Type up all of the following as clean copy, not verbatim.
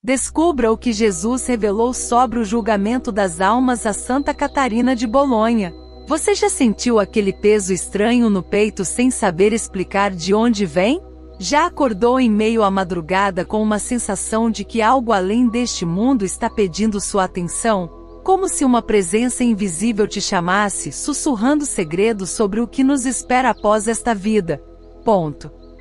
Descubra o que Jesus revelou sobre o julgamento das almas a Santa Catarina de Bolonha. Você já sentiu aquele peso estranho no peito sem saber explicar de onde vem? Já acordou em meio à madrugada com uma sensação de que algo além deste mundo está pedindo sua atenção? Como se uma presença invisível te chamasse, sussurrando segredos sobre o que nos espera após esta vida.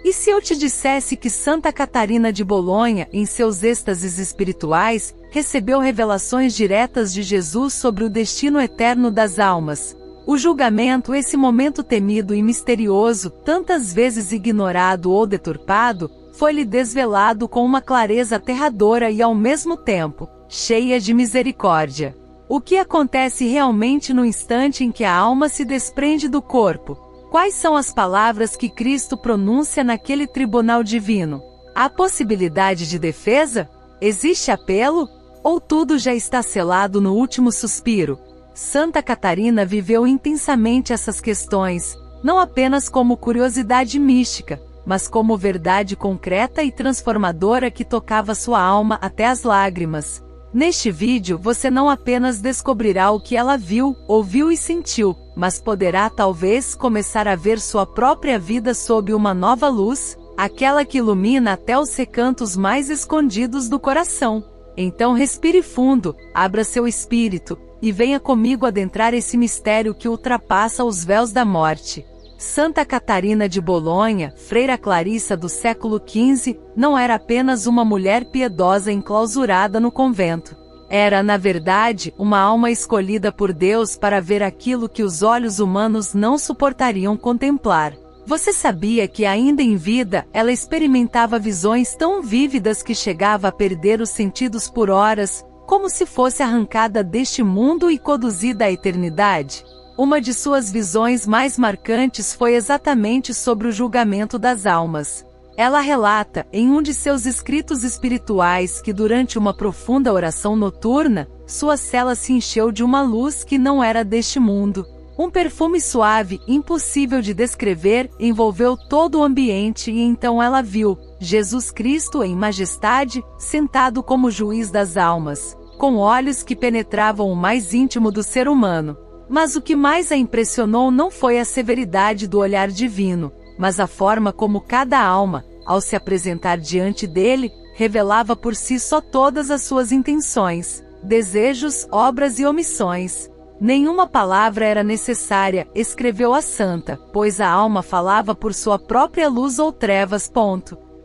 E se eu te dissesse que Santa Catarina de Bolonha, em seus êxtases espirituais, recebeu revelações diretas de Jesus sobre o destino eterno das almas? O julgamento, esse momento temido e misterioso, tantas vezes ignorado ou deturpado, foi-lhe desvelado com uma clareza aterradora e ao mesmo tempo, cheia de misericórdia. O que acontece realmente no instante em que a alma se desprende do corpo? Quais são as palavras que Cristo pronuncia naquele tribunal divino? Há possibilidade de defesa? Existe apelo? Ou tudo já está selado no último suspiro? Santa Catarina viveu intensamente essas questões, não apenas como curiosidade mística, mas como verdade concreta e transformadora que tocava sua alma até as lágrimas. Neste vídeo você não apenas descobrirá o que ela viu, ouviu e sentiu, mas poderá talvez começar a ver sua própria vida sob uma nova luz, aquela que ilumina até os recantos mais escondidos do coração. Então respire fundo, abra seu espírito, e venha comigo adentrar esse mistério que ultrapassa os véus da morte. Santa Catarina de Bolonha, freira clarissa do século XV, não era apenas uma mulher piedosa enclausurada no convento. Era, na verdade, uma alma escolhida por Deus para ver aquilo que os olhos humanos não suportariam contemplar. Você sabia que ainda em vida, ela experimentava visões tão vívidas que chegava a perder os sentidos por horas, como se fosse arrancada deste mundo e conduzida à eternidade? Uma de suas visões mais marcantes foi exatamente sobre o julgamento das almas. Ela relata, em um de seus escritos espirituais, que durante uma profunda oração noturna, sua cela se encheu de uma luz que não era deste mundo. Um perfume suave, impossível de descrever, envolveu todo o ambiente e então ela viu Jesus Cristo em majestade, sentado como juiz das almas, com olhos que penetravam o mais íntimo do ser humano. Mas o que mais a impressionou não foi a severidade do olhar divino, mas a forma como cada alma, ao se apresentar diante dele, revelava por si só todas as suas intenções, desejos, obras e omissões. Nenhuma palavra era necessária, escreveu a santa, pois a alma falava por sua própria luz ou trevas.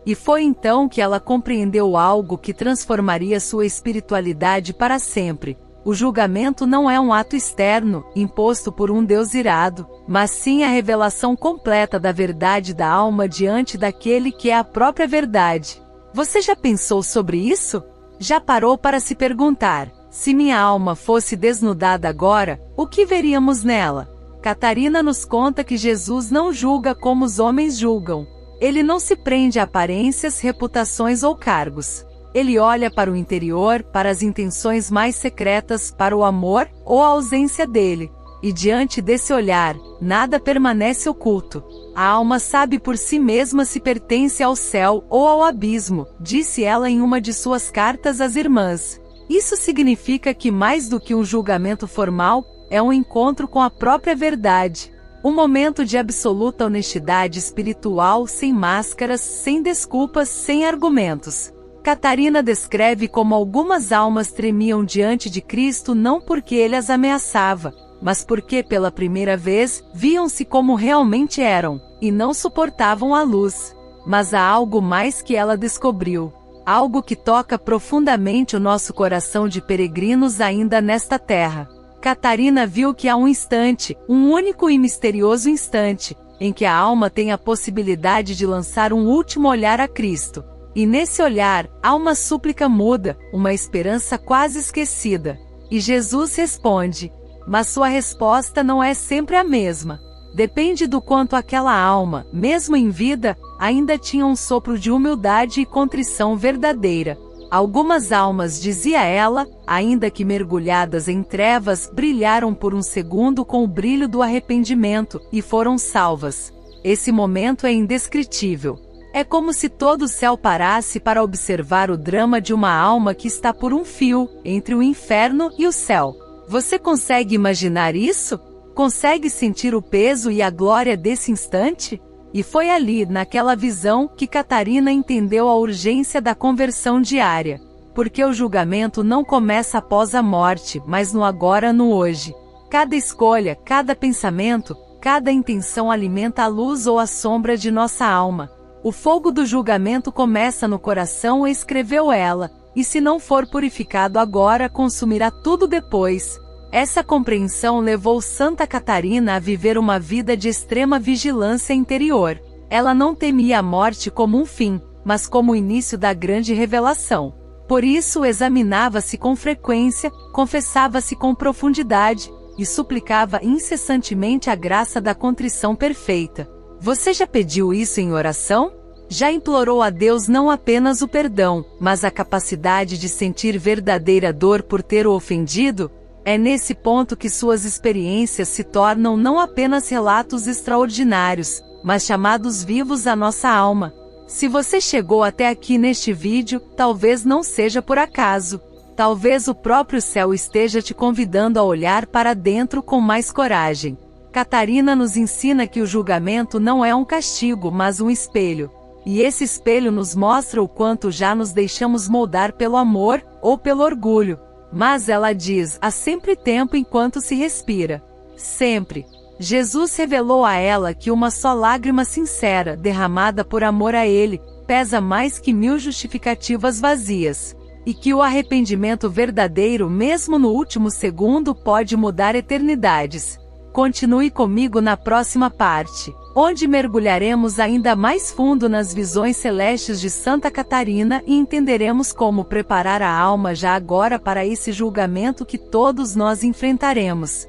E foi então que ela compreendeu algo que transformaria sua espiritualidade para sempre. O julgamento não é um ato externo, imposto por um Deus irado, mas sim a revelação completa da verdade da alma diante daquele que é a própria verdade. Você já pensou sobre isso? Já parou para se perguntar: se minha alma fosse desnudada agora, o que veríamos nela? Catarina nos conta que Jesus não julga como os homens julgam. Ele não se prende a aparências, reputações ou cargos. Ele olha para o interior, para as intenções mais secretas, para o amor ou a ausência dele. E diante desse olhar, nada permanece oculto. A alma sabe por si mesma se pertence ao céu ou ao abismo, disse ela em uma de suas cartas às irmãs. Isso significa que mais do que um julgamento formal, é um encontro com a própria verdade. Um momento de absoluta honestidade espiritual, sem máscaras, sem desculpas, sem argumentos. Catarina descreve como algumas almas tremiam diante de Cristo não porque ele as ameaçava, mas porque pela primeira vez, viam-se como realmente eram, e não suportavam a luz. Mas há algo mais que ela descobriu. Algo que toca profundamente o nosso coração de peregrinos ainda nesta terra. Catarina viu que há um instante, um único e misterioso instante, em que a alma tem a possibilidade de lançar um último olhar a Cristo. E nesse olhar, há uma súplica muda, uma esperança quase esquecida. E Jesus responde, mas sua resposta não é sempre a mesma. Depende do quanto aquela alma, mesmo em vida, ainda tinha um sopro de humildade e contrição verdadeira. Algumas almas, dizia ela, ainda que mergulhadas em trevas, brilharam por um segundo com o brilho do arrependimento, e foram salvas. Esse momento é indescritível. É como se todo o céu parasse para observar o drama de uma alma que está por um fio, entre o inferno e o céu. Você consegue imaginar isso? Consegue sentir o peso e a glória desse instante? E foi ali, naquela visão, que Catarina entendeu a urgência da conversão diária. Porque o julgamento não começa após a morte, mas no agora, no hoje. Cada escolha, cada pensamento, cada intenção alimenta a luz ou a sombra de nossa alma. O fogo do julgamento começa no coração, escreveu ela, e se não for purificado agora, consumirá tudo depois. Essa compreensão levou Santa Catarina a viver uma vida de extrema vigilância interior. Ela não temia a morte como um fim, mas como o início da grande revelação. Por isso examinava-se com frequência, confessava-se com profundidade, e suplicava incessantemente a graça da contrição perfeita. Você já pediu isso em oração? Já implorou a Deus não apenas o perdão, mas a capacidade de sentir verdadeira dor por ter o ofendido? É nesse ponto que suas experiências se tornam não apenas relatos extraordinários, mas chamados vivos à nossa alma. Se você chegou até aqui neste vídeo, talvez não seja por acaso. Talvez o próprio céu esteja te convidando a olhar para dentro com mais coragem. Catarina nos ensina que o julgamento não é um castigo, mas um espelho. E esse espelho nos mostra o quanto já nos deixamos moldar pelo amor, ou pelo orgulho. Mas ela diz, há sempre tempo enquanto se respira. Sempre. Jesus revelou a ela que uma só lágrima sincera, derramada por amor a Ele, pesa mais que 1000 justificativas vazias. E que o arrependimento verdadeiro, mesmo no último segundo, pode mudar eternidades. Continue comigo na próxima parte, onde mergulharemos ainda mais fundo nas visões celestes de Santa Catarina e entenderemos como preparar a alma já agora para esse julgamento que todos nós enfrentaremos.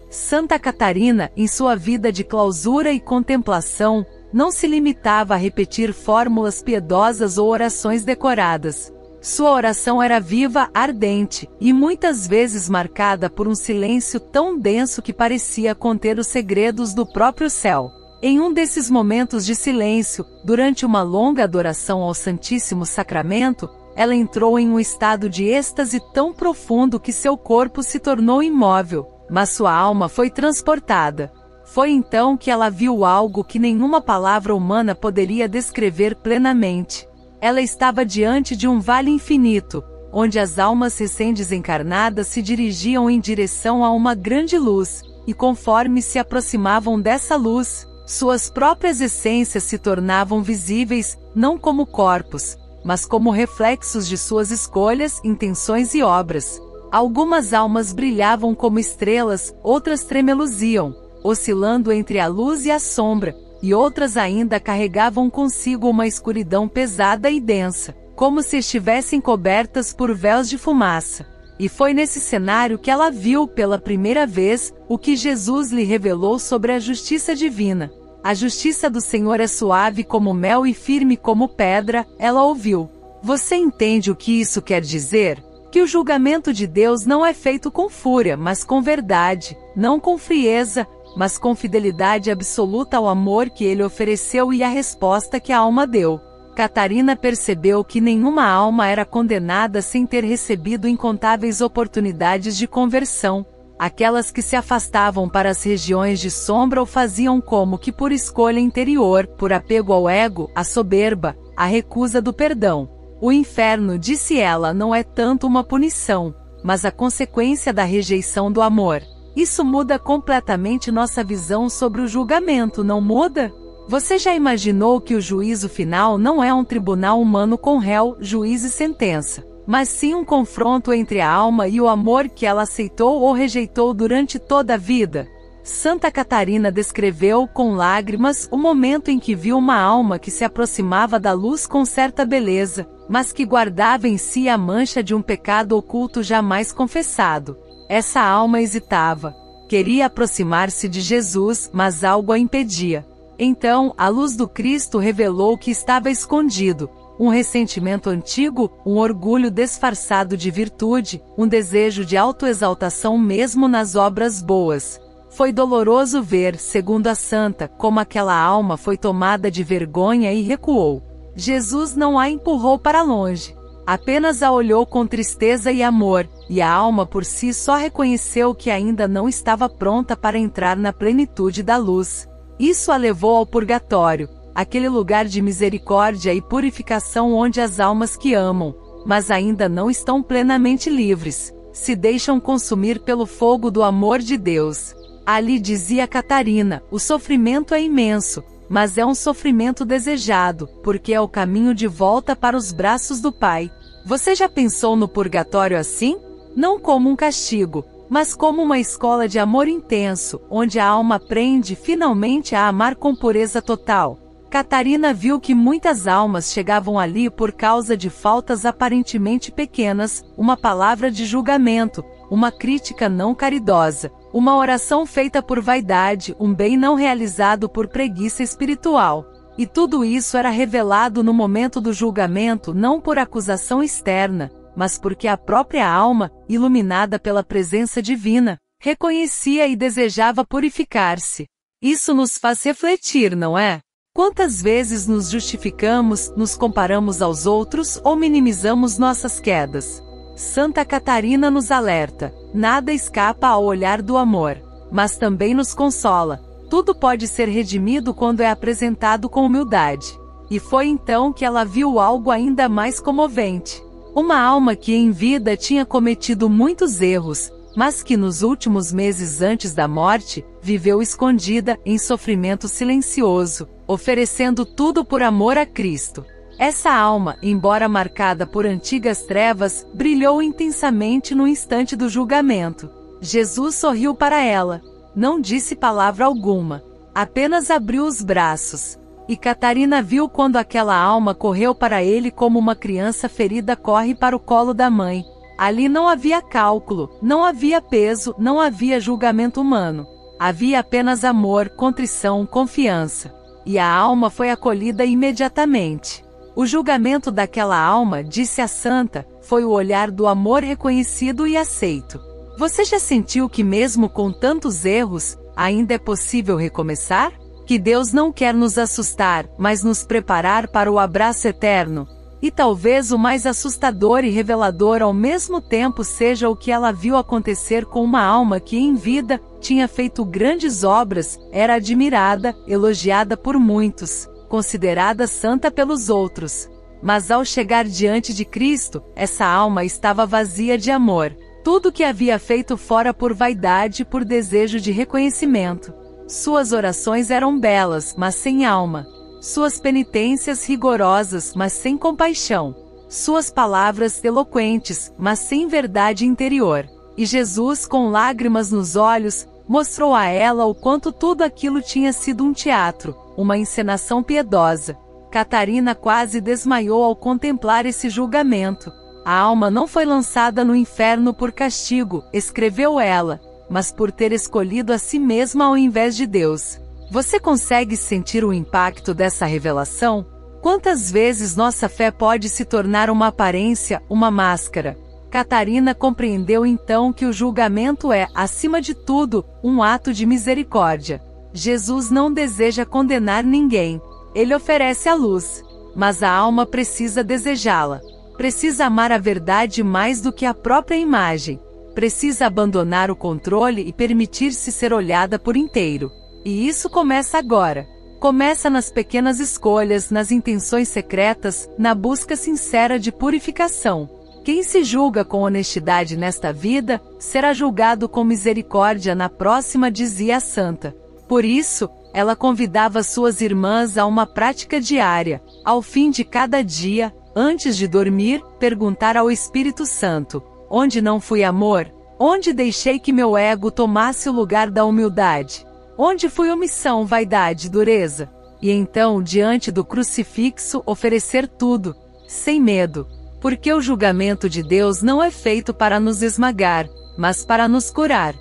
Santa Catarina, em sua vida de clausura e contemplação, não se limitava a repetir fórmulas piedosas ou orações decoradas. Sua oração era viva, ardente, e muitas vezes marcada por um silêncio tão denso que parecia conter os segredos do próprio céu. Em um desses momentos de silêncio, durante uma longa adoração ao Santíssimo Sacramento, ela entrou em um estado de êxtase tão profundo que seu corpo se tornou imóvel, mas sua alma foi transportada. Foi então que ela viu algo que nenhuma palavra humana poderia descrever plenamente. Ela estava diante de um vale infinito, onde as almas recém-desencarnadas se dirigiam em direção a uma grande luz, e conforme se aproximavam dessa luz, suas próprias essências se tornavam visíveis, não como corpos, mas como reflexos de suas escolhas, intenções e obras. Algumas almas brilhavam como estrelas, outras tremeluziam, oscilando entre a luz e a sombra, e outras ainda carregavam consigo uma escuridão pesada e densa, como se estivessem cobertas por véus de fumaça. E foi nesse cenário que ela viu pela primeira vez o que Jesus lhe revelou sobre a justiça divina. A justiça do Senhor é suave como mel e firme como pedra, ela ouviu. Você entende o que isso quer dizer? Que o julgamento de Deus não é feito com fúria, mas com verdade, não com frieza, mas com fidelidade absoluta ao amor que ele ofereceu e à resposta que a alma deu. Catarina percebeu que nenhuma alma era condenada sem ter recebido incontáveis oportunidades de conversão. Aquelas que se afastavam para as regiões de sombra o faziam como que por escolha interior, por apego ao ego, à soberba, à recusa do perdão. O inferno, disse ela, não é tanto uma punição, mas a consequência da rejeição do amor. Isso muda completamente nossa visão sobre o julgamento, não muda? Você já imaginou que o juízo final não é um tribunal humano com réu, juiz e sentença, mas sim um confronto entre a alma e o amor que ela aceitou ou rejeitou durante toda a vida? Santa Catarina descreveu, com lágrimas, o momento em que viu uma alma que se aproximava da luz com certa beleza, mas que guardava em si a mancha de um pecado oculto jamais confessado. Essa alma hesitava. Queria aproximar-se de Jesus, mas algo a impedia. Então, a luz do Cristo revelou que estava escondido. Um ressentimento antigo, um orgulho disfarçado de virtude, um desejo de autoexaltação mesmo nas obras boas. Foi doloroso ver, segundo a santa, como aquela alma foi tomada de vergonha e recuou. Jesus não a empurrou para longe. Apenas a olhou com tristeza e amor, e a alma por si só reconheceu que ainda não estava pronta para entrar na plenitude da luz. Isso a levou ao purgatório, aquele lugar de misericórdia e purificação onde as almas que amam, mas ainda não estão plenamente livres, se deixam consumir pelo fogo do amor de Deus. Ali dizia Catarina, o sofrimento é imenso, mas é um sofrimento desejado, porque é o caminho de volta para os braços do Pai. Você já pensou no purgatório assim? Não como um castigo, mas como uma escola de amor intenso, onde a alma aprende finalmente a amar com pureza total. Catarina viu que muitas almas chegavam ali por causa de faltas aparentemente pequenas, uma palavra de julgamento, uma crítica não caridosa, uma oração feita por vaidade, um bem não realizado por preguiça espiritual. E tudo isso era revelado no momento do julgamento não por acusação externa, mas porque a própria alma, iluminada pela presença divina, reconhecia e desejava purificar-se. Isso nos faz refletir, não é? Quantas vezes nos justificamos, nos comparamos aos outros ou minimizamos nossas quedas? Santa Catarina nos alerta, nada escapa ao olhar do amor, mas também nos consola. Tudo pode ser redimido quando é apresentado com humildade. E foi então que ela viu algo ainda mais comovente. Uma alma que em vida tinha cometido muitos erros, mas que nos últimos meses antes da morte, viveu escondida, em sofrimento silencioso, oferecendo tudo por amor a Cristo. Essa alma, embora marcada por antigas trevas, brilhou intensamente no instante do julgamento. Jesus sorriu para ela. Não disse palavra alguma. Apenas abriu os braços. E Catarina viu quando aquela alma correu para ele como uma criança ferida corre para o colo da mãe. Ali não havia cálculo, não havia peso, não havia julgamento humano. Havia apenas amor, contrição, confiança. E a alma foi acolhida imediatamente. O julgamento daquela alma, disse a santa, foi o olhar do amor reconhecido e aceito. Você já sentiu que mesmo com tantos erros, ainda é possível recomeçar? Que Deus não quer nos assustar, mas nos preparar para o abraço eterno? E talvez o mais assustador e revelador ao mesmo tempo seja o que ela viu acontecer com uma alma que em vida, tinha feito grandes obras, era admirada, elogiada por muitos, considerada santa pelos outros. Mas ao chegar diante de Cristo, essa alma estava vazia de amor. Tudo que havia feito fora por vaidade e por desejo de reconhecimento. Suas orações eram belas, mas sem alma. Suas penitências rigorosas, mas sem compaixão. Suas palavras eloquentes, mas sem verdade interior. E Jesus, com lágrimas nos olhos, mostrou a ela o quanto tudo aquilo tinha sido um teatro, uma encenação piedosa. Catarina quase desmaiou ao contemplar esse julgamento. A alma não foi lançada no inferno por castigo, escreveu ela, mas por ter escolhido a si mesma ao invés de Deus. Você consegue sentir o impacto dessa revelação? Quantas vezes nossa fé pode se tornar uma aparência, uma máscara? Catarina compreendeu então que o julgamento é, acima de tudo, um ato de misericórdia. Jesus não deseja condenar ninguém. Ele oferece a luz. Mas a alma precisa desejá-la. Precisa amar a verdade mais do que a própria imagem. Precisa abandonar o controle e permitir-se ser olhada por inteiro. E isso começa agora. Começa nas pequenas escolhas, nas intenções secretas, na busca sincera de purificação. Quem se julga com honestidade nesta vida, será julgado com misericórdia na próxima, dizia a santa. Por isso, ela convidava suas irmãs a uma prática diária, ao fim de cada dia, antes de dormir, perguntar ao Espírito Santo: onde não fui amor? Onde deixei que meu ego tomasse o lugar da humildade? Onde fui omissão, vaidade, dureza? E então, diante do crucifixo, oferecer tudo, sem medo. Porque o julgamento de Deus não é feito para nos esmagar, mas para nos curar.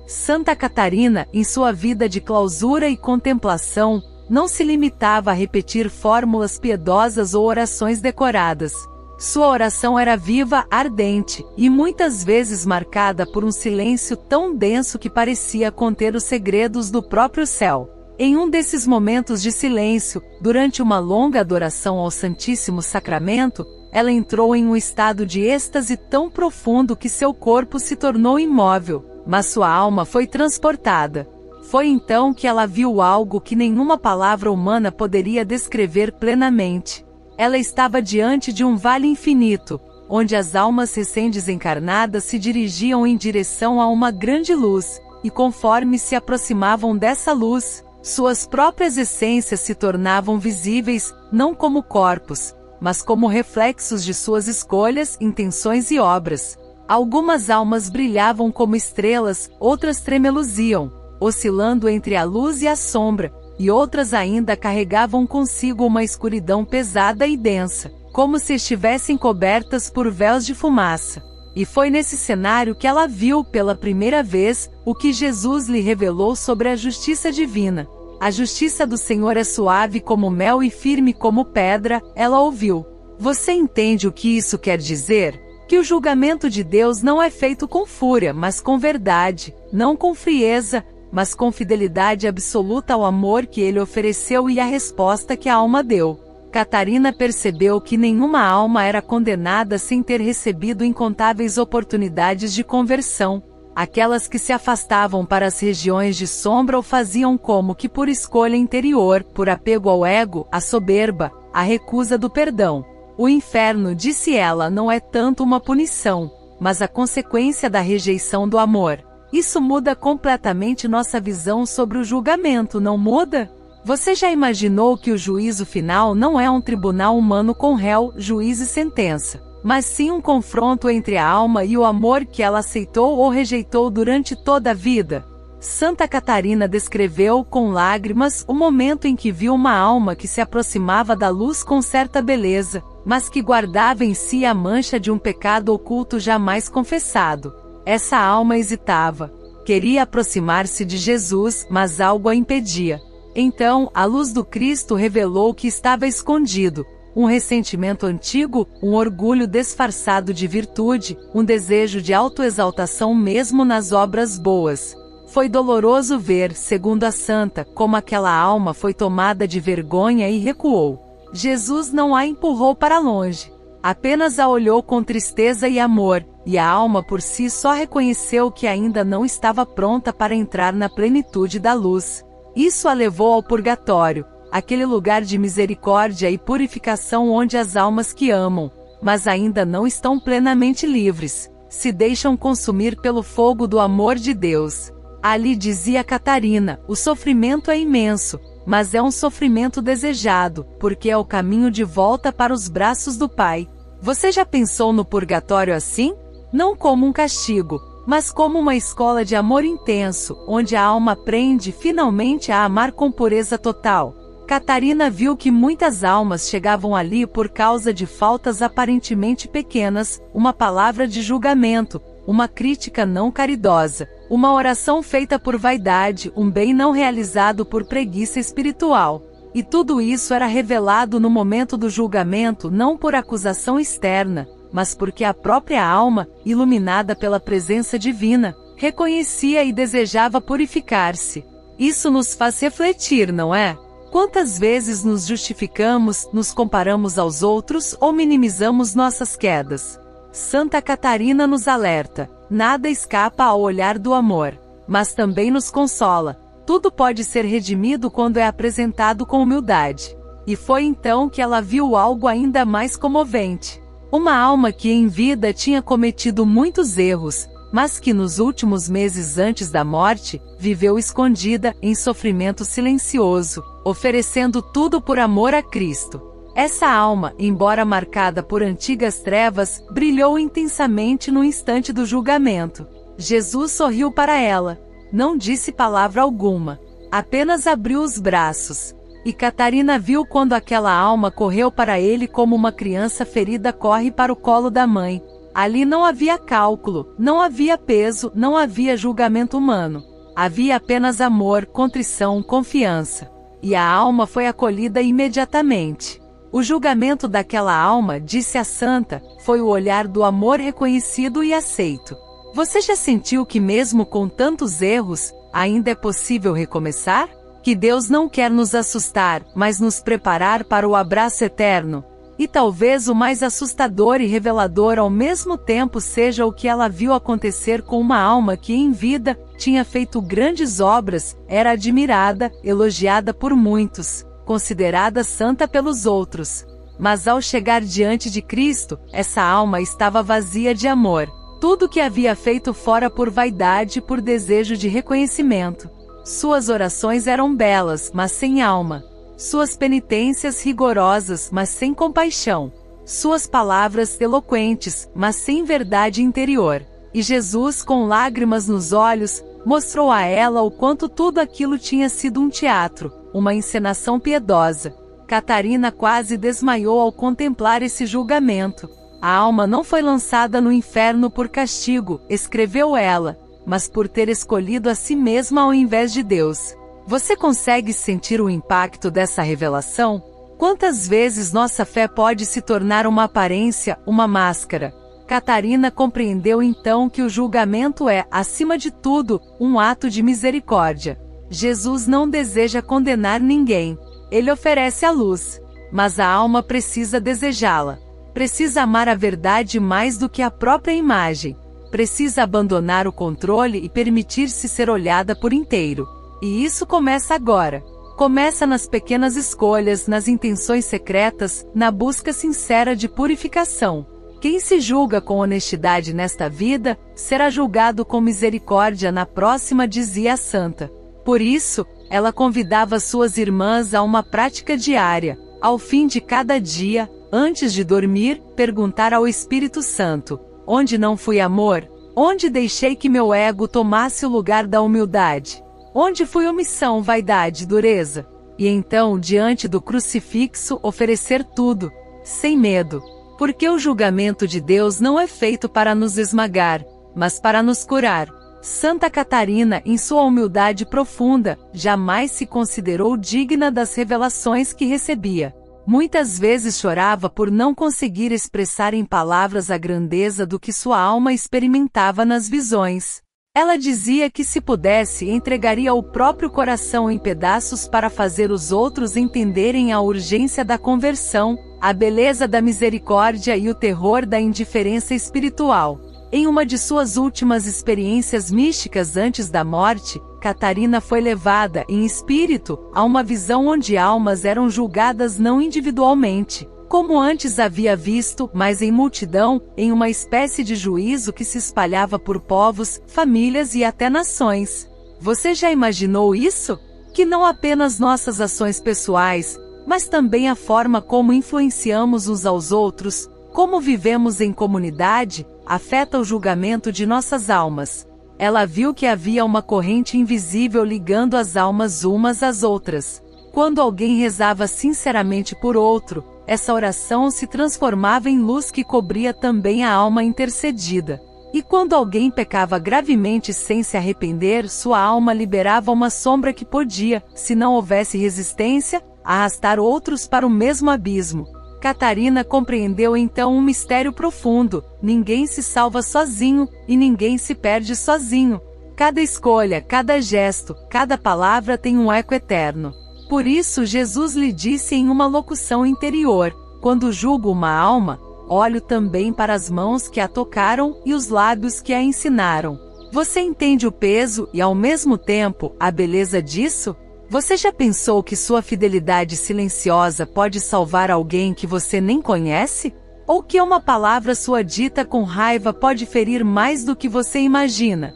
Santa Catarina, em sua vida de clausura e contemplação, não se limitava a repetir fórmulas piedosas ou orações decoradas. Sua oração era viva, ardente, e muitas vezes marcada por um silêncio tão denso que parecia conter os segredos do próprio céu. Em um desses momentos de silêncio, durante uma longa adoração ao Santíssimo Sacramento, ela entrou em um estado de êxtase tão profundo que seu corpo se tornou imóvel, mas sua alma foi transportada. Foi então que ela viu algo que nenhuma palavra humana poderia descrever plenamente. Ela estava diante de um vale infinito, onde as almas recém-desencarnadas se dirigiam em direção a uma grande luz, e conforme se aproximavam dessa luz, suas próprias essências se tornavam visíveis, não como corpos, mas como reflexos de suas escolhas, intenções e obras. Algumas almas brilhavam como estrelas, outras tremeluziam, oscilando entre a luz e a sombra, e outras ainda carregavam consigo uma escuridão pesada e densa, como se estivessem cobertas por véus de fumaça. E foi nesse cenário que ela viu pela primeira vez o que Jesus lhe revelou sobre a justiça divina. A justiça do Senhor é suave como mel e firme como pedra, ela ouviu. Você entende o que isso quer dizer? Que o julgamento de Deus não é feito com fúria, mas com verdade, não com frieza, mas com fidelidade absoluta ao amor que ele ofereceu e à resposta que a alma deu. Catarina percebeu que nenhuma alma era condenada sem ter recebido incontáveis oportunidades de conversão. Aquelas que se afastavam para as regiões de sombra o faziam como que por escolha interior, por apego ao ego, à soberba, à recusa do perdão. O inferno, disse ela, não é tanto uma punição, mas a consequência da rejeição do amor. Isso muda completamente nossa visão sobre o julgamento, não muda? Você já imaginou que o juízo final não é um tribunal humano com réu, juiz e sentença, mas sim um confronto entre a alma e o amor que ela aceitou ou rejeitou durante toda a vida? Santa Catarina descreveu com lágrimas o momento em que viu uma alma que se aproximava da luz com certa beleza, mas que guardava em si a mancha de um pecado oculto jamais confessado. Essa alma hesitava. Queria aproximar-se de Jesus, mas algo a impedia. Então, a luz do Cristo revelou o que estava escondido. Um ressentimento antigo, um orgulho disfarçado de virtude, um desejo de autoexaltação mesmo nas obras boas. Foi doloroso ver, segundo a santa, como aquela alma foi tomada de vergonha e recuou. Jesus não a empurrou para longe. Apenas a olhou com tristeza e amor, e a alma por si só reconheceu que ainda não estava pronta para entrar na plenitude da luz. Isso a levou ao purgatório, aquele lugar de misericórdia e purificação onde as almas que amam, mas ainda não estão plenamente livres, se deixam consumir pelo fogo do amor de Deus. Ali, dizia Catarina, o sofrimento é imenso, mas é um sofrimento desejado, porque é o caminho de volta para os braços do Pai. Você já pensou no purgatório assim? Não como um castigo, mas como uma escola de amor intenso, onde a alma aprende finalmente a amar com pureza total. Catarina viu que muitas almas chegavam ali por causa de faltas aparentemente pequenas, uma palavra de julgamento, uma crítica não caridosa, uma oração feita por vaidade, um bem não realizado por preguiça espiritual. E tudo isso era revelado no momento do julgamento não por acusação externa, mas porque a própria alma, iluminada pela presença divina, reconhecia e desejava purificar-se. Isso nos faz refletir, não é? Quantas vezes nos justificamos, nos comparamos aos outros ou minimizamos nossas quedas? Santa Catarina nos alerta: nada escapa ao olhar do amor, mas também nos consola. Tudo pode ser redimido quando é apresentado com humildade. E foi então que ela viu algo ainda mais comovente. Uma alma que em vida tinha cometido muitos erros, mas que nos últimos meses antes da morte, viveu escondida, em sofrimento silencioso, oferecendo tudo por amor a Cristo. Essa alma, embora marcada por antigas trevas, brilhou intensamente no instante do julgamento. Jesus sorriu para ela. Não disse palavra alguma. Apenas abriu os braços. E Catarina viu quando aquela alma correu para ele como uma criança ferida corre para o colo da mãe. Ali não havia cálculo, não havia peso, não havia julgamento humano. Havia apenas amor, contrição, confiança. E a alma foi acolhida imediatamente. O julgamento daquela alma, disse a santa, foi o olhar do amor reconhecido e aceito. Você já sentiu que mesmo com tantos erros, ainda é possível recomeçar? Que Deus não quer nos assustar, mas nos preparar para o abraço eterno. E talvez o mais assustador e revelador ao mesmo tempo seja o que ela viu acontecer com uma alma que em vida tinha feito grandes obras, era admirada, elogiada por muitos, considerada santa pelos outros. Mas ao chegar diante de Cristo, essa alma estava vazia de amor. Tudo que havia feito fora por vaidade e por desejo de reconhecimento. Suas orações eram belas, mas sem alma. Suas penitências rigorosas, mas sem compaixão. Suas palavras eloquentes, mas sem verdade interior. E Jesus, com lágrimas nos olhos, mostrou a ela o quanto tudo aquilo tinha sido um teatro, uma encenação piedosa. Catarina quase desmaiou ao contemplar esse julgamento. A alma não foi lançada no inferno por castigo, escreveu ela, mas por ter escolhido a si mesma ao invés de Deus. Você consegue sentir o impacto dessa revelação? Quantas vezes nossa fé pode se tornar uma aparência, uma máscara? Catarina compreendeu então que o julgamento é, acima de tudo, um ato de misericórdia. Jesus não deseja condenar ninguém. Ele oferece a luz. Mas a alma precisa desejá-la. Precisa amar a verdade mais do que a própria imagem. Precisa abandonar o controle e permitir-se ser olhada por inteiro. E isso começa agora. Começa nas pequenas escolhas, nas intenções secretas, na busca sincera de purificação. Quem se julga com honestidade nesta vida, será julgado com misericórdia na próxima, dizia a santa. Por isso, ela convidava suas irmãs a uma prática diária. Ao fim de cada dia, antes de dormir, perguntar ao Espírito Santo: onde não fui amor? Onde deixei que meu ego tomasse o lugar da humildade? Onde fui omissão, vaidade, dureza? E então, diante do crucifixo, oferecer tudo, sem medo. Porque o julgamento de Deus não é feito para nos esmagar, mas para nos curar. Santa Catarina, em sua humildade profunda, jamais se considerou digna das revelações que recebia. Muitas vezes chorava por não conseguir expressar em palavras a grandeza do que sua alma experimentava nas visões. Ela dizia que se pudesse entregaria o próprio coração em pedaços para fazer os outros entenderem a urgência da conversão, a beleza da misericórdia e o terror da indiferença espiritual. Em uma de suas últimas experiências místicas antes da morte, Catarina foi levada, em espírito, a uma visão onde almas eram julgadas não individualmente, como antes havia visto, mas em multidão, em uma espécie de juízo que se espalhava por povos, famílias e até nações. Você já imaginou isso? Que não apenas nossas ações pessoais, mas também a forma como influenciamos uns aos outros, como vivemos em comunidade, afeta o julgamento de nossas almas. Ela viu que havia uma corrente invisível ligando as almas umas às outras. Quando alguém rezava sinceramente por outro, essa oração se transformava em luz que cobria também a alma intercedida. E quando alguém pecava gravemente sem se arrepender, sua alma liberava uma sombra que podia, se não houvesse resistência, arrastar outros para o mesmo abismo. Catarina compreendeu então um mistério profundo: ninguém se salva sozinho, e ninguém se perde sozinho. Cada escolha, cada gesto, cada palavra tem um eco eterno. Por isso Jesus lhe disse em uma locução interior: quando julgo uma alma, olho também para as mãos que a tocaram e os lábios que a ensinaram. Você entende o peso e, ao mesmo tempo, a beleza disso? Você já pensou que sua fidelidade silenciosa pode salvar alguém que você nem conhece? Ou que uma palavra sua dita com raiva pode ferir mais do que você imagina?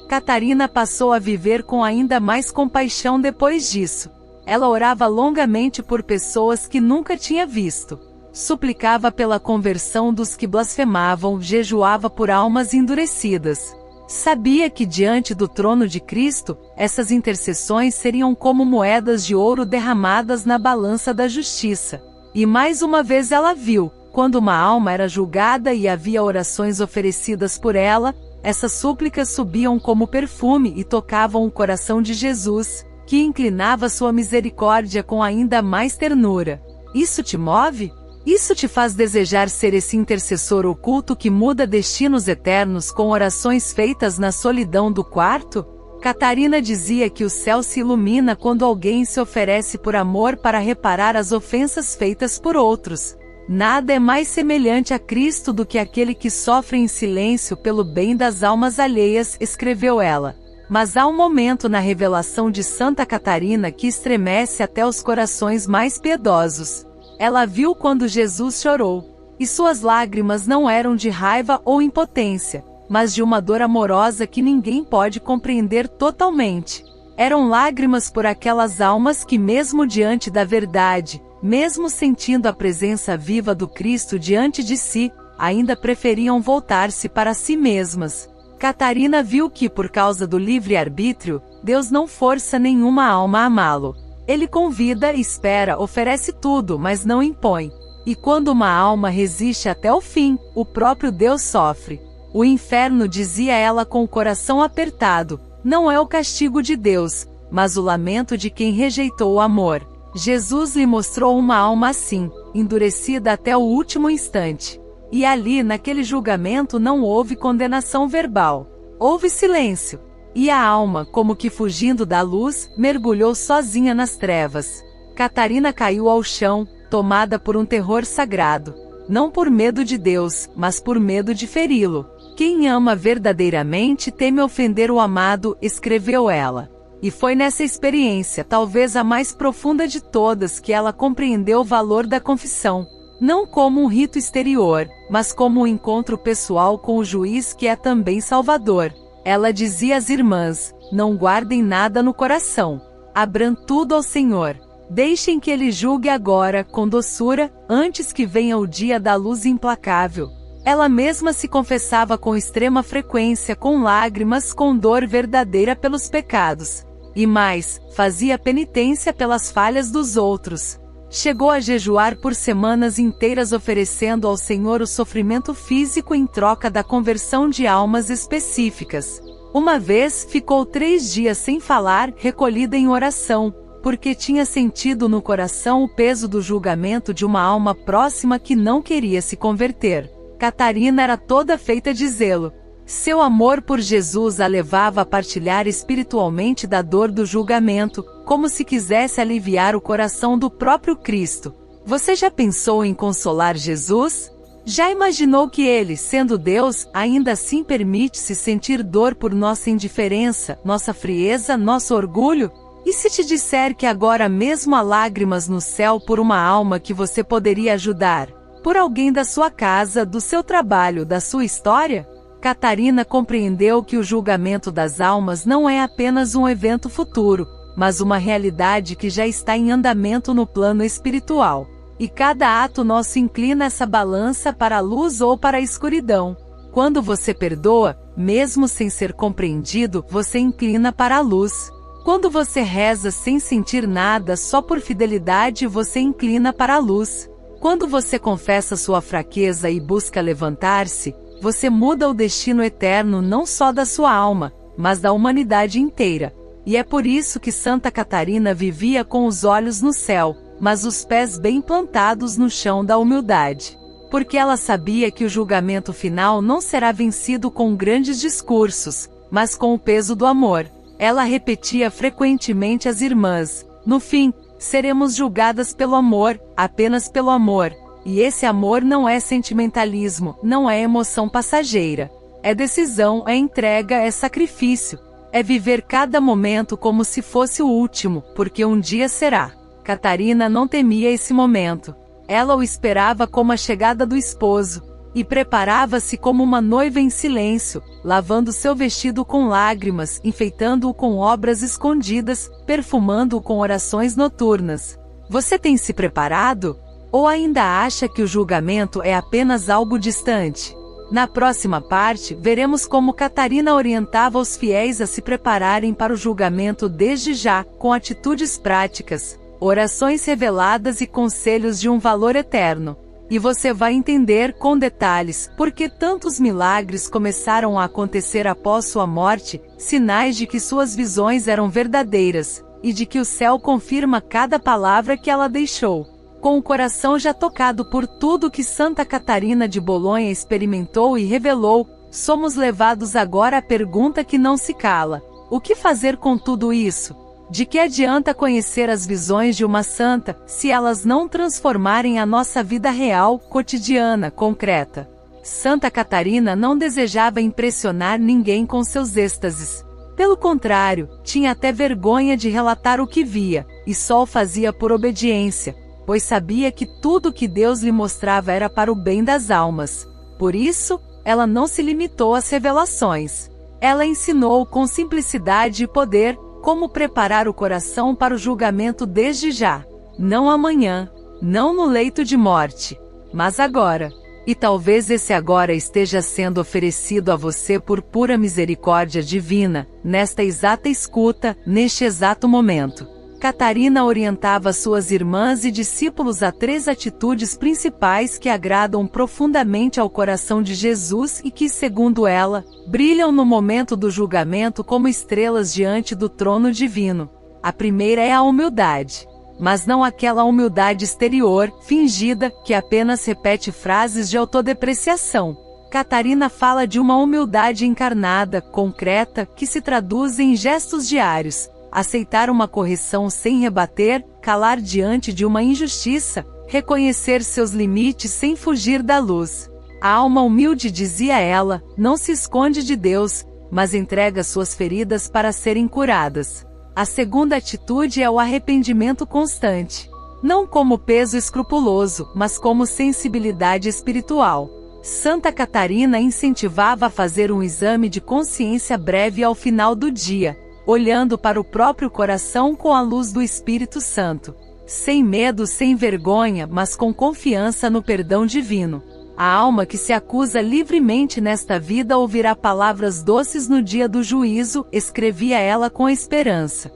Catarina passou a viver com ainda mais compaixão depois disso. Ela orava longamente por pessoas que nunca tinha visto. Suplicava pela conversão dos que blasfemavam, jejuava por almas endurecidas. Sabia que diante do trono de Cristo, essas intercessões seriam como moedas de ouro derramadas na balança da justiça. E mais uma vez ela viu, quando uma alma era julgada e havia orações oferecidas por ela, essas súplicas subiam como perfume e tocavam o coração de Jesus, que inclinava sua misericórdia com ainda mais ternura. Isso te move? Isso te faz desejar ser esse intercessor oculto que muda destinos eternos com orações feitas na solidão do quarto? Catarina dizia que o céu se ilumina quando alguém se oferece por amor para reparar as ofensas feitas por outros. Nada é mais semelhante a Cristo do que aquele que sofre em silêncio pelo bem das almas alheias, escreveu ela. Mas há um momento na revelação de Santa Catarina que estremece até os corações mais piedosos. Ela viu quando Jesus chorou, e suas lágrimas não eram de raiva ou impotência, mas de uma dor amorosa que ninguém pode compreender totalmente. Eram lágrimas por aquelas almas que, mesmo diante da verdade, mesmo sentindo a presença viva do Cristo diante de si, ainda preferiam voltar-se para si mesmas. Catarina viu que, por causa do livre-arbítrio, Deus não força nenhuma alma a amá-lo. Ele convida, espera, oferece tudo, mas não impõe. E quando uma alma resiste até o fim, o próprio Deus sofre. O inferno, dizia ela com o coração apertado, não é o castigo de Deus, mas o lamento de quem rejeitou o amor. Jesus lhe mostrou uma alma assim, endurecida até o último instante. E ali, naquele julgamento, não houve condenação verbal. Houve silêncio. E a alma, como que fugindo da luz, mergulhou sozinha nas trevas. Catarina caiu ao chão, tomada por um terror sagrado. Não por medo de Deus, mas por medo de feri-lo. Quem ama verdadeiramente teme ofender o amado, escreveu ela. E foi nessa experiência, talvez a mais profunda de todas, que ela compreendeu o valor da confissão. Não como um rito exterior, mas como um encontro pessoal com o juiz que é também Salvador. Ela dizia às irmãs, não guardem nada no coração. Abram tudo ao Senhor. Deixem que Ele julgue agora, com doçura, antes que venha o dia da luz implacável. Ela mesma se confessava com extrema frequência, com lágrimas, com dor verdadeira pelos pecados. E mais, fazia penitência pelas falhas dos outros. Chegou a jejuar por semanas inteiras oferecendo ao Senhor o sofrimento físico em troca da conversão de almas específicas. Uma vez, ficou 3 dias sem falar, recolhida em oração, porque tinha sentido no coração o peso do julgamento de uma alma próxima que não queria se converter. Catarina era toda feita de zelo. Seu amor por Jesus a levava a partilhar espiritualmente da dor do julgamento, como se quisesse aliviar o coração do próprio Cristo. Você já pensou em consolar Jesus? Já imaginou que Ele, sendo Deus, ainda assim permite-se sentir dor por nossa indiferença, nossa frieza, nosso orgulho? E se te disser que agora mesmo há lágrimas no céu por uma alma que você poderia ajudar? Por alguém da sua casa, do seu trabalho, da sua história? Catarina compreendeu que o julgamento das almas não é apenas um evento futuro, mas uma realidade que já está em andamento no plano espiritual. E cada ato nosso inclina essa balança para a luz ou para a escuridão. Quando você perdoa, mesmo sem ser compreendido, você inclina para a luz. Quando você reza sem sentir nada só por fidelidade, você inclina para a luz. Quando você confessa sua fraqueza e busca levantar-se, você muda o destino eterno não só da sua alma, mas da humanidade inteira. E é por isso que Santa Catarina vivia com os olhos no céu, mas os pés bem plantados no chão da humildade. Porque ela sabia que o julgamento final não será vencido com grandes discursos, mas com o peso do amor. Ela repetia frequentemente às irmãs, no fim, seremos julgadas pelo amor, apenas pelo amor. E esse amor não é sentimentalismo, não é emoção passageira. É decisão, é entrega, é sacrifício. É viver cada momento como se fosse o último, porque um dia será. Catarina não temia esse momento. Ela o esperava como a chegada do esposo, e preparava-se como uma noiva em silêncio, lavando seu vestido com lágrimas, enfeitando-o com obras escondidas, perfumando-o com orações noturnas. Você tem se preparado? Ou ainda acha que o julgamento é apenas algo distante? Na próxima parte, veremos como Catarina orientava os fiéis a se prepararem para o julgamento desde já, com atitudes práticas, orações reveladas e conselhos de um valor eterno. E você vai entender com detalhes por que tantos milagres começaram a acontecer após sua morte, sinais de que suas visões eram verdadeiras, e de que o céu confirma cada palavra que ela deixou. com o coração já tocado por tudo que Santa Catarina de Bolonha experimentou e revelou, somos levados agora à pergunta que não se cala: o que fazer com tudo isso? De que adianta conhecer as visões de uma santa, se elas não transformarem a nossa vida real, cotidiana, concreta? Santa Catarina não desejava impressionar ninguém com seus êxtases. Pelo contrário, tinha até vergonha de relatar o que via, e só o fazia por obediência, pois sabia que tudo que Deus lhe mostrava era para o bem das almas. Por isso, ela não se limitou às revelações. Ela ensinou com simplicidade e poder como preparar o coração para o julgamento desde já. Não amanhã, não no leito de morte, mas agora. E talvez esse agora esteja sendo oferecido a você por pura misericórdia divina, nesta exata escuta, neste exato momento. Catarina orientava suas irmãs e discípulos a 3 atitudes principais que agradam profundamente ao coração de Jesus e que, segundo ela, brilham no momento do julgamento como estrelas diante do trono divino. A primeira é a humildade. Mas não aquela humildade exterior, fingida, que apenas repete frases de autodepreciação. Catarina fala de uma humildade encarnada, concreta, que se traduz em gestos diários: aceitar uma correção sem rebater, calar diante de uma injustiça, reconhecer seus limites sem fugir da luz. A alma humilde, dizia ela, não se esconde de Deus, mas entrega suas feridas para serem curadas. A segunda atitude é o arrependimento constante. Não como peso escrupuloso, mas como sensibilidade espiritual. Santa Catarina incentivava a fazer um exame de consciência breve ao final do dia, olhando para o próprio coração com a luz do Espírito Santo. Sem medo, sem vergonha, mas com confiança no perdão divino. A alma que se acusa livremente nesta vida ouvirá palavras doces no dia do juízo, escrevia ela com esperança.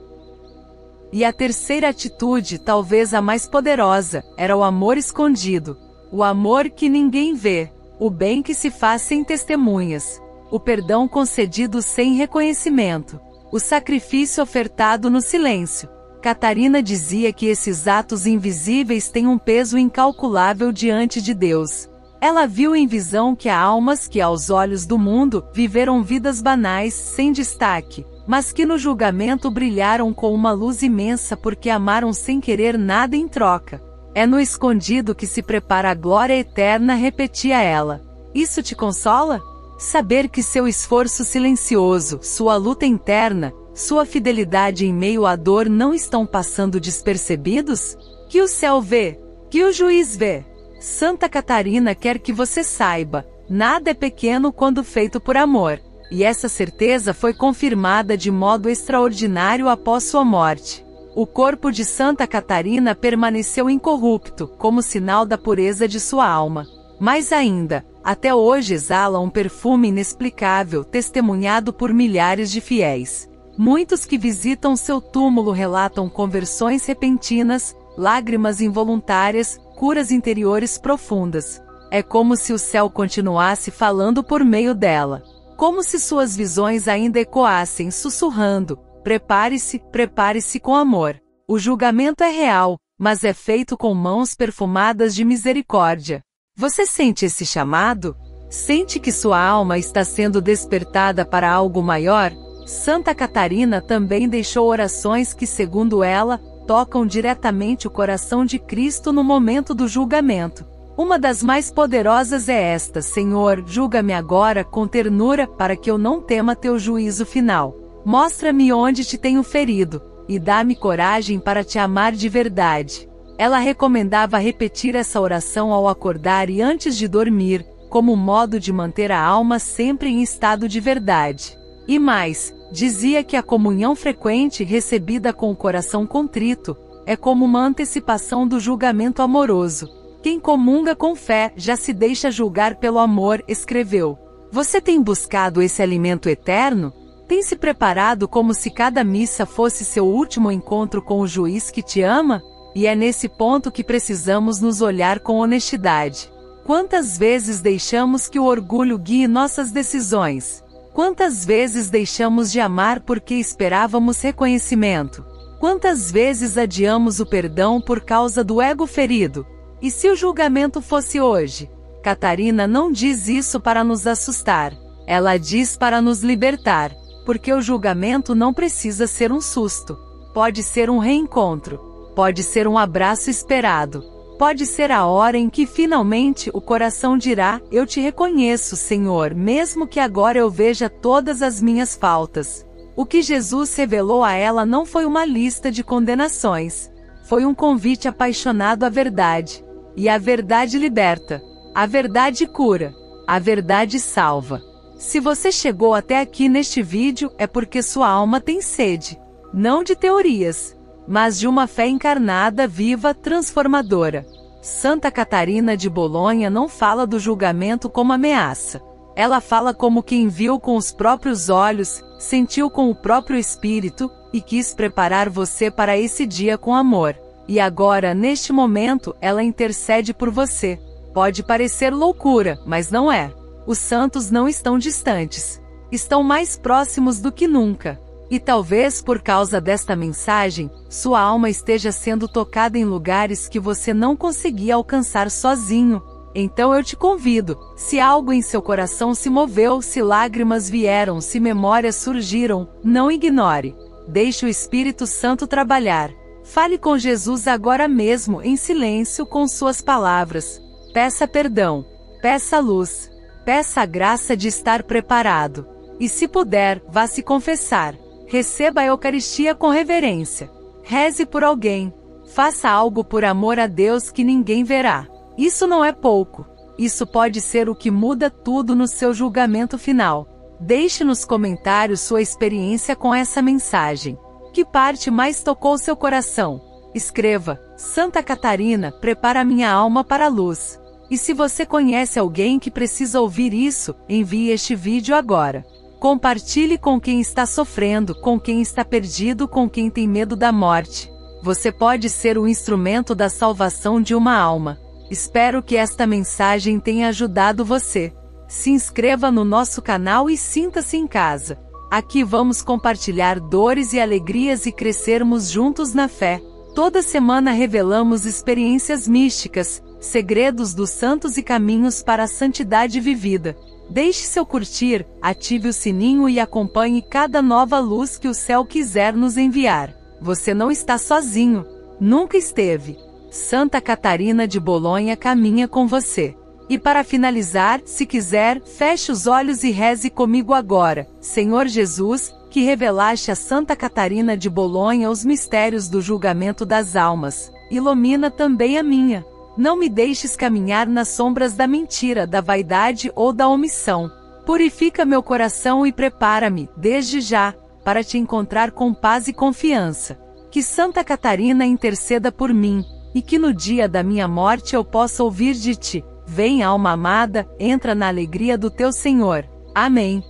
E a terceira atitude, talvez a mais poderosa, era o amor escondido. O amor que ninguém vê, o bem que se faz sem testemunhas, o perdão concedido sem reconhecimento, o sacrifício ofertado no silêncio. Catarina dizia que esses atos invisíveis têm um peso incalculável diante de Deus. Ela viu em visão que há almas que, aos olhos do mundo, viveram vidas banais, sem destaque, mas que no julgamento brilharam com uma luz imensa porque amaram sem querer nada em troca. É no escondido que se prepara a glória eterna, repetia ela. Isso te consola? Saber que seu esforço silencioso, sua luta interna, sua fidelidade em meio à dor não estão passando despercebidos? Que o céu vê, que o juiz vê. Santa Catarina quer que você saiba, nada é pequeno quando feito por amor. E essa certeza foi confirmada de modo extraordinário após sua morte. O corpo de Santa Catarina permaneceu incorrupto, como sinal da pureza de sua alma. Mais ainda, até hoje exala um perfume inexplicável, testemunhado por milhares de fiéis. Muitos que visitam seu túmulo relatam conversões repentinas, lágrimas involuntárias, curas interiores profundas. É como se o céu continuasse falando por meio dela. Como se suas visões ainda ecoassem, sussurrando: prepare-se, prepare-se com amor. O julgamento é real, mas é feito com mãos perfumadas de misericórdia. Você sente esse chamado? Sente que sua alma está sendo despertada para algo maior? Santa Catarina também deixou orações que, segundo ela, tocam diretamente o coração de Cristo no momento do julgamento. Uma das mais poderosas é esta: Senhor, julga-me agora com ternura, para que eu não tema teu juízo final. Mostra-me onde te tenho ferido, e dá-me coragem para te amar de verdade. Ela recomendava repetir essa oração ao acordar e antes de dormir, como modo de manter a alma sempre em estado de verdade. E mais, dizia que a comunhão frequente recebida com o coração contrito é como uma antecipação do julgamento amoroso. Quem comunga com fé já se deixa julgar pelo amor, escreveu. Você tem buscado esse alimento eterno? Tem se preparado como se cada missa fosse seu último encontro com o juiz que te ama? E é nesse ponto que precisamos nos olhar com honestidade. Quantas vezes deixamos que o orgulho guie nossas decisões? Quantas vezes deixamos de amar porque esperávamos reconhecimento? Quantas vezes adiamos o perdão por causa do ego ferido? E se o julgamento fosse hoje? Catarina não diz isso para nos assustar. Ela diz para nos libertar. Porque o julgamento não precisa ser um susto. Pode ser um reencontro. Pode ser um abraço esperado. Pode ser a hora em que finalmente o coração dirá: eu te reconheço, Senhor, mesmo que agora eu veja todas as minhas faltas. O que Jesus revelou a ela não foi uma lista de condenações. Foi um convite apaixonado à verdade. E a verdade liberta. A verdade cura. A verdade salva. Se você chegou até aqui neste vídeo, é porque sua alma tem sede. Não de teorias, mas de uma fé encarnada, viva, transformadora. Santa Catarina de Bolonha não fala do julgamento como ameaça. Ela fala como quem viu com os próprios olhos, sentiu com o próprio espírito, e quis preparar você para esse dia com amor. E agora, neste momento, ela intercede por você. Pode parecer loucura, mas não é. Os santos não estão distantes. Estão mais próximos do que nunca. E talvez por causa desta mensagem, sua alma esteja sendo tocada em lugares que você não conseguia alcançar sozinho. Então eu te convido, se algo em seu coração se moveu, se lágrimas vieram, se memórias surgiram, não ignore. Deixe o Espírito Santo trabalhar. Fale com Jesus agora mesmo, em silêncio, com suas palavras. Peça perdão. Peça luz. Peça a graça de estar preparado. E se puder, vá se confessar. Receba a Eucaristia com reverência. Reze por alguém. Faça algo por amor a Deus que ninguém verá. Isso não é pouco. Isso pode ser o que muda tudo no seu julgamento final. Deixe nos comentários sua experiência com essa mensagem. Que parte mais tocou seu coração? Escreva: Santa Catarina, prepara minha alma para a luz. E se você conhece alguém que precisa ouvir isso, envie este vídeo agora. Compartilhe com quem está sofrendo, com quem está perdido, com quem tem medo da morte. Você pode ser o instrumento da salvação de uma alma. Espero que esta mensagem tenha ajudado você. Se inscreva no nosso canal e sinta-se em casa. Aqui vamos compartilhar dores e alegrias e crescermos juntos na fé. Toda semana revelamos experiências místicas, segredos dos santos e caminhos para a santidade vivida. Deixe seu curtir, ative o sininho e acompanhe cada nova luz que o céu quiser nos enviar. Você não está sozinho. Nunca esteve. Santa Catarina de Bolonha caminha com você. E para finalizar, se quiser, feche os olhos e reze comigo agora. Senhor Jesus, que revelaste a Santa Catarina de Bolonha os mistérios do julgamento das almas, ilumina também a minha. Não me deixes caminhar nas sombras da mentira, da vaidade ou da omissão. Purifica meu coração e prepara-me, desde já, para te encontrar com paz e confiança. Que Santa Catarina interceda por mim, e que no dia da minha morte eu possa ouvir de ti: vem, alma amada, entra na alegria do teu Senhor. Amém.